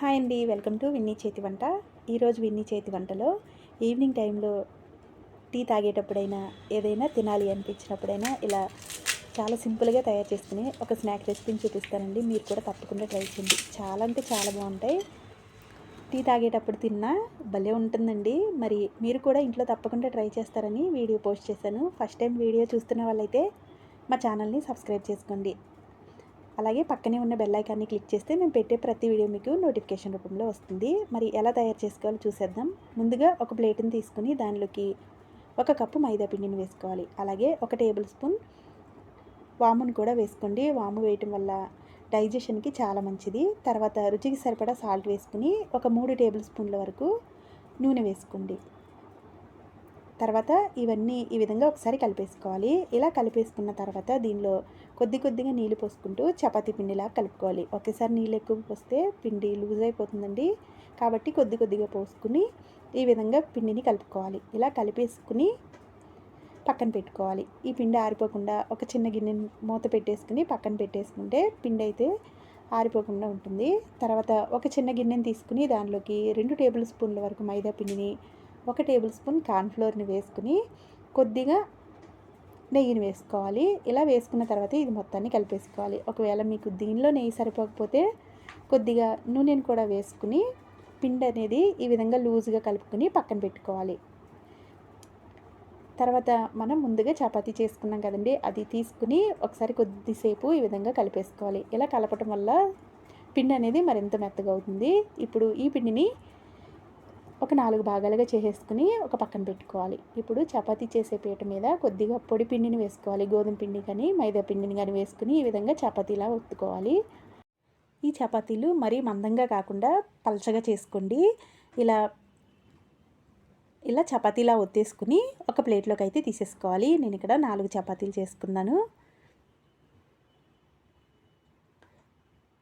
Hi అండి, welcome to Winnie చేతి వంట. ఈరోజు విన్నీ చేతి వంటలో ఈవినింగ్ టైంలో టీ తాగేటప్పుడైనా ఏదైనా తినాలి అనిపించినప్పుడైనా ఇలా చాలా సింపుల్గా తయారు చేసుకుని ఒక స్నాక్ రెసిపీని చూపిస్తానండి. మీరు కూడా తప్పకుండా ట్రై చేయండి. చాలా అంటే చాలా బాగుంటాయి. టీ తాగేటప్పుడు తిన్నా భలే ఉంటుందండి. మరి మీరు కూడా ఇంట్లో తప్పకుండా ట్రై చేస్తారని వీడియో పోస్ట్ చేశాను. ఫస్ట్ టైం వీడియో చూస్తున్న వాళ్ళైతే మా ఛానల్ని సబ్స్క్రైబ్ చేసుకోండి. అలాగే పక్కనే ఉన్న బెల్ ఐకాన్ని క్లిక్ చేస్తే నేను పెట్టే ప్రతి వీడియో మీకు నోటిఫికేషన్ రూపంలో వస్తుంది. మరి ఎలా తయారు చేసుకోవాలో చూసేద్దాం. ముందుగా ఒక ప్లేట్ని తీసుకుని దానిలోకి 1 కప్పు మైదా పిండిని వేసుకోవాలి. అలాగే 1 టేబుల్ స్పూన్ వామును కూడా వేసుకోండి. వాము వేయటం వల్ల డైజెషన్కి చాలా మంచిది. తర్వాత రుచికి సరిపడా సాల్ట్ వేసుకుని ఒక 3 టేబుల్ స్పూన్ల వరకు నూనె వేసుకోండి. తర్వాత ఇవన్నీ ఈ విధంగా ఒకసారి కలిపేసుకోవాలి. ఇలా కలిపేసుకున్న తర్వాత దీనిలో కొద్దిగా నీళ్ళు పోసుకుంటూ చపాతీ పిండిలా కలుపుకోవాలి. ఒకేసారి నీళ్ళు ఎక్కువ పోస్తే పిండి లూజ్ అయిపోతుందండి. కాబట్టి కొద్దిగా పోసుకుని ఈ విధంగా పిండిని కలుపుకోవాలి. ఇలా కలిపేసుకుని పక్కన పెట్టుకోవాలి. ఈ పిండి ఆరిపోకుండా ఒక చిన్న గిన్నె మూత పెట్టేసుకుని పక్కన పెట్టేసుకుంటే పిండి అయితే ఆరిపోకుండా ఉంటుంది. తర్వాత ఒక చిన్న గిన్నెని తీసుకుని దానిలోకి 2 టేబుల్ స్పూన్ల వరకు మైదా పిండిని, 1 టేబుల్ స్పూన్ కార్న్ఫ్లోర్ని వేసుకుని కొద్దిగా నెయ్యిని వేసుకోవాలి. ఇలా వేసుకున్న తర్వాత ఇది మొత్తాన్ని కలిపేసుకోవాలి. ఒకవేళ మీకు దీనిలో నెయ్యి సరిపోకపోతే కొద్దిగా నూనెని కూడా వేసుకుని పిండి అనేది ఈ విధంగా లూజ్గా కలుపుకొని పక్కన పెట్టుకోవాలి. తర్వాత మనం ముందుగా చపాతీ చేసుకున్నాం కదండి, అది తీసుకుని ఒకసారి కొద్దిసేపు ఈ విధంగా కలిపేసుకోవాలి. ఇలా కలపటం వల్ల పిండి అనేది మరింత మెత్తగా అవుతుంది. ఇప్పుడు ఈ పిండిని ఒక 4 భాగాలుగా చేసేసుకుని ఒక పక్కన పెట్టుకోవాలి. ఇప్పుడు చపాతీ చేసే పీట మీద కొద్దిగా పొడి పిండిని వేసుకోవాలి. గోధుమ పిండి కానీ మైదా పిండిని కానీ వేసుకుని ఈ విధంగా చపాతీలా ఒత్తుకోవాలి. ఈ చపాతీలు మరీ మందంగా కాకుండా పలచగా చేసుకోండి. ఇలా చపాతీలా ఒత్తేసుకుని ఒక ప్లేట్లోకి అయితే తీసేసుకోవాలి. నేను ఇక్కడ 4 చపాతీలు చేసుకున్నాను.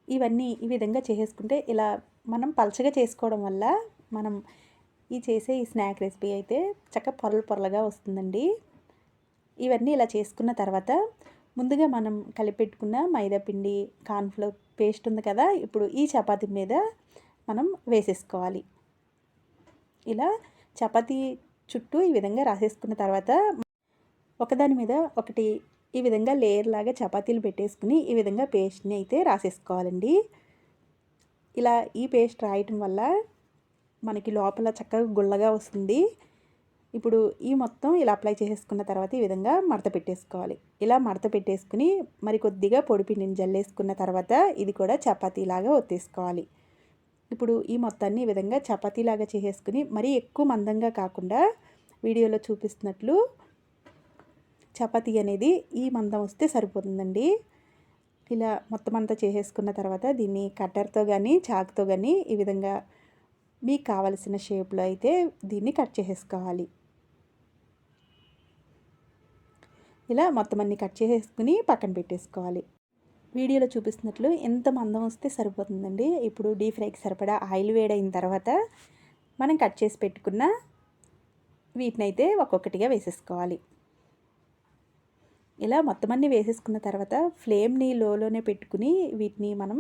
ఇవన్నీ ఈ విధంగా చేసేసుకుంటే ఇలా మనం పలచగా చేసుకోవడం వల్ల మనం చేసే ఈ స్నాక్ రెసిపీ అయితే చక్కగా పొరలుగా వస్తుందండి. ఇవన్నీ ఇలా చేసుకున్న తర్వాత ముందుగా మనం కలిపెట్టుకున్న మైదా పిండి, కార్న్ఫ్లోర్ పేస్ట్ ఉంది కదా, ఇప్పుడు ఈ చపాతీ మీద మనం వేసేసుకోవాలి. ఇలా చపాతీ చుట్టూ ఈ విధంగా రాసేసుకున్న తర్వాత ఒకదాని మీద ఒకటి ఈ విధంగా లేయర్ లాగా చపాతీలు పెట్టేసుకుని ఈ విధంగా పేస్ట్ని అయితే రాసేసుకోవాలండి. ఇలా ఈ పేస్ట్ రాయటం వల్ల మనకి లోపల చక్కగా గుల్లగా వస్తుంది. ఇప్పుడు ఈ మొత్తం ఇలా అప్లై చేసేసుకున్న తర్వాత ఈ విధంగా మడత పెట్టేసుకోవాలి. ఇలా మడత పెట్టేసుకుని మరి కొద్దిగా పొడి పిండిని జల్లేసుకున్న తర్వాత ఇది కూడా చపాతీలాగా ఒత్తేసుకోవాలి. ఇప్పుడు ఈ మొత్తాన్ని ఈ విధంగా చపాతీలాగా చేసేసుకుని మరీ ఎక్కువ మందంగా కాకుండా వీడియోలో చూపిస్తున్నట్లు చపాతీ అనేది ఈ మందం వస్తే సరిపోతుందండి. ఇలా మొత్తం అంతా చేసేసుకున్న తర్వాత దీన్ని కట్టర్తో కానీ చాకుతో కానీ ఈ విధంగా మీకు కావలసిన షేప్లో అయితే దీన్ని కట్ చేసేసుకోవాలి. ఇలా మొత్తం అన్ని కట్ చేసేసుకుని పక్కన పెట్టేసుకోవాలి. వీడియోలో చూపిస్తున్నట్లు ఎంత మందం వస్తే సరిపోతుందండి. ఇప్పుడు డీప్ ఫ్రైకి సరిపడా ఆయిల్ వేడైన తర్వాత మనం కట్ చేసి పెట్టుకున్న వీటిని అయితే ఒక్కొక్కటిగా వేసేసుకోవాలి. ఇలా మొత్తం అన్నీ వేసేసుకున్న తర్వాత ఫ్లేమ్ని లోలోనే పెట్టుకుని వీటిని మనం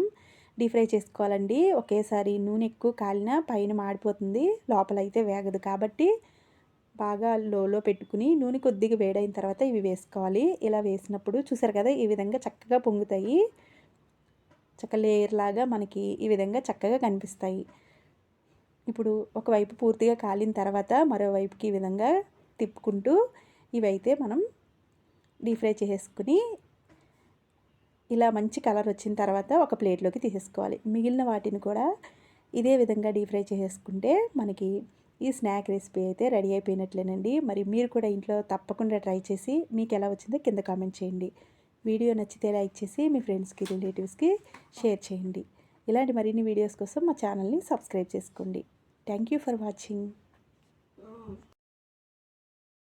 డీప్ ఫ్రై చేసుకోవాలండి. ఒకేసారి నూనె ఎక్కువ కాలినా పైన మాడిపోతుంది, లోపల అయితే వేగదు. కాబట్టి బాగా లోలో పెట్టుకుని నూనె కొద్దిగా వేడైన తర్వాత ఇవి వేసుకోవాలి. ఇలా వేసినప్పుడు చూసారు కదా, ఈ విధంగా చక్కగా పొంగుతాయి. లేయర్ లాగా మనకి ఈ విధంగా చక్కగా కనిపిస్తాయి. ఇప్పుడు ఒకవైపు పూర్తిగా కాలిన తర్వాత మరోవైపుకి ఈ విధంగా తిప్పుకుంటూ ఇవైతే మనం డీప్ ఫ్రై చేసుకుని ఇలా మంచి కలర్ వచ్చిన తర్వాత ఒక ప్లేట్లోకి తీసేసుకోవాలి. మిగిలిన వాటిని కూడా ఇదే విధంగా డీప్ ఫ్రై చేసుకుంటే మనకి ఈ స్నాక్ రెసిపీ అయితే రెడీ అయిపోయినట్లేనండి. మరి మీరు కూడా ఇంట్లో తప్పకుండా ట్రై చేసి మీకు ఎలా వచ్చిందో కింద కామెంట్ చేయండి. వీడియో నచ్చితే లైక్ చేసి మీ ఫ్రెండ్స్కి, రిలేటివ్స్కి షేర్ చేయండి. ఇలాంటి మరిన్ని వీడియోస్ కోసం మా ఛానల్ని సబ్స్క్రైబ్ చేసుకోండి. Thank you for watching.